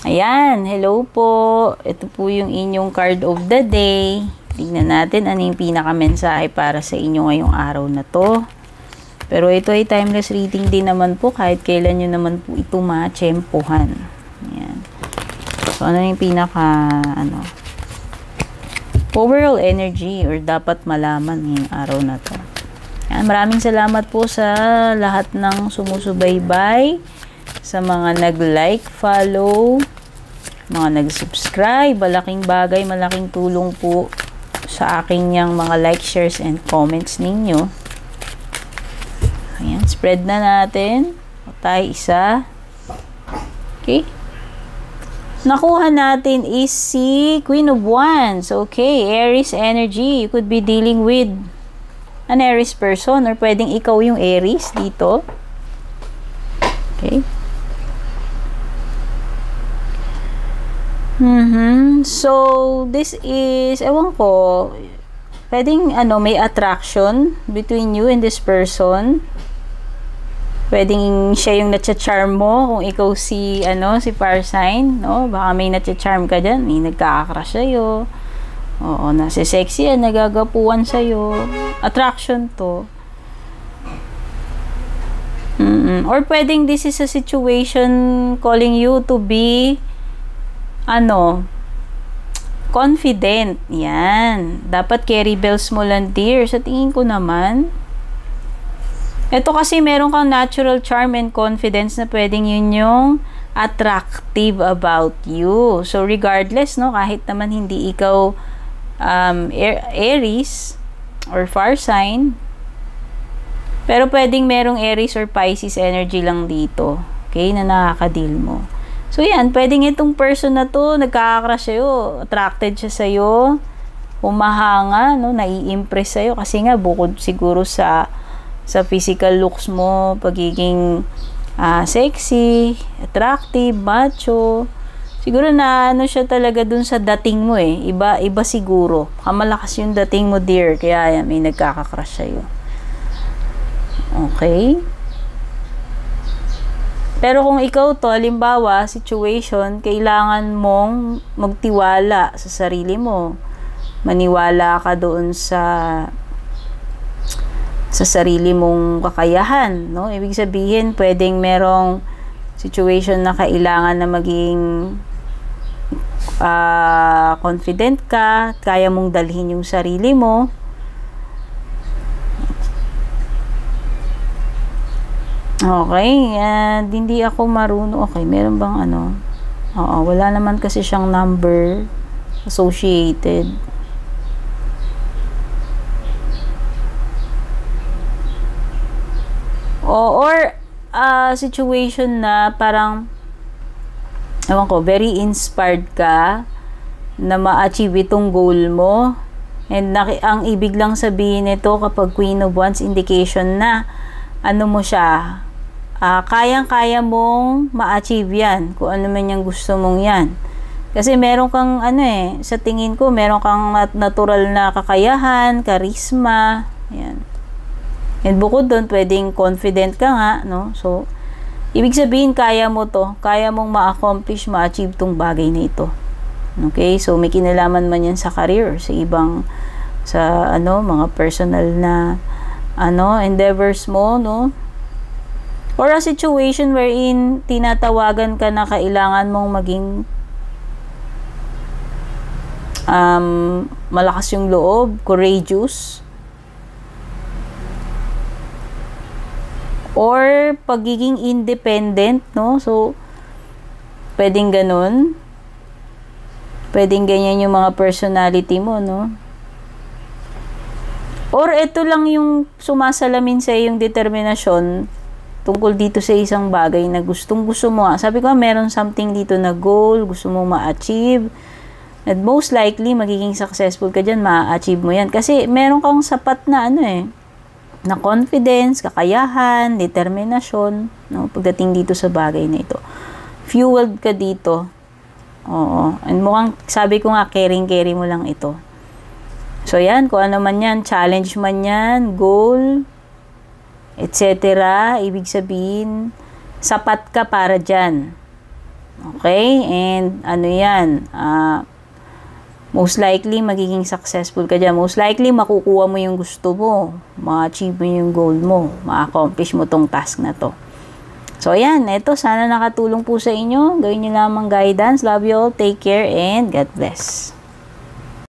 Ayan, hello po. Ito po yung inyong card of the day. Tingnan natin ano yung pinaka-mensahe para sa inyo ngayong araw na to. Pero ito ay timeless reading din naman po kahit kailan nyo naman po ito ma-tsempuhan. Ayan. So, ano yung overall energy or dapat malaman ngayong araw na to. Ayan, maraming salamat po sa lahat ng sumusubaybay, sa mga nag-like, follow, mga nag-subscribe. Malaking bagay, malaking tulong po sa aking yang mga like, shares, and comments ninyo. Ayan, spread na natin. O tayo isa. Okay. Nakuha natin is si Queen of Wands. Okay, Aries energy. You could be dealing with an Aries person or pwedeng ikaw yung Aries dito. Okay. So, this is, ewan ko, pwedeng, may attraction between you and this person. Pwedeng siya yung natcha-charm mo kung ikaw si fire sign, no? Baka may natcha-charm ka dyan, may nagkaka-crush sa'yo. Oo, nasi-sexy yan, nagagapuan sa'yo. Attraction to. Or pwedeng this is a situation calling you to be confident. Yan. Dapat carry bells mo lang, dear. Sa tingin ko naman. Ito kasi meron kang natural charm and confidence na pwedeng yun yung attractive about you. So, regardless, no, kahit naman hindi ikaw Aries or fire sign, pero pwedeng merong Aries or Pisces energy lang dito. Okay? Na nakaka-deal mo. So, yan. Pwedeng itong person na to, nagkaka-crush sa'yo, attracted siya sa'yo, humahanga, no, nai-impress sa'yo. Kasi nga, bukod siguro sa physical looks mo, pagiging sexy, attractive, macho. Siguro na siya talaga dun sa dating mo eh. Iba siguro. Kamalakas yung dating mo, dear. Kaya yan, may nagkaka-crush sa'yo. Okay? Pero kung ikaw to, halimbawa, situation, kailangan mong magtiwala sa sarili mo. Maniwala ka doon sa sarili mong kakayahan, no? Ibig sabihin, pwedeng merong situation na kailangan na maging confident ka, kaya mong dalhin yung sarili mo. Okay, hindi ako marunong. Okay, meron bang Oo, wala naman kasi siyang number associated. Or situation na parang ewan ko, very inspired ka na ma-achieve itong goal mo. And ang ibig lang sabihin nito kapag Queen of Wands, indication na mo siya, kayang-kaya mong ma-achieve yan, kung ano man yung gusto mong yan. Kasi meron kang sa tingin ko, meron kang natural na kakayahan, charisma, yan. And bukod doon, pwedeng confident ka nga, no? So, ibig sabihin, kaya mo to. Kaya mong ma-accomplish, ma-achieve tong bagay na ito. Okay? So, may kinalaman man yan sa career, sa ibang, mga personal na, endeavors mo, no? Or a situation wherein tinatawagan ka na kailangan mong maging malakas yung loob, courageous, or pagiging independent, no? So, pwedeng ganun. Pwedeng ganyan yung mga personality mo, no? Or ito lang yung sumasalamin sa yung determinasyon tungkol dito sa isang bagay na gustong-gusto mo. Sabi ko, meron something dito na goal, gusto mo ma-achieve. And most likely, magiging successful ka dyan, ma-achieve mo yan. Kasi meron kang sapat na na confidence, kakayahan, determinasyon, no, pagdating dito sa bagay na ito. Fueled ka dito. Oo. And mukhang, sabi ko nga, caring-carry mo lang ito. So, yan, kung ano man yan, challenge man yan, goal, etc. Ibig sabihin, sapat ka para dyan. Okay? And ano yan, most likely, magiging successful ka dyan. Most likely, makukuha mo yung gusto mo. Ma-achieve mo yung goal mo. Ma-accomplish mo tong task na to. So, ayan. Ito, sana nakatulong po sa inyo. Gawin nyo lamang guidance. Love you all. Take care and God bless.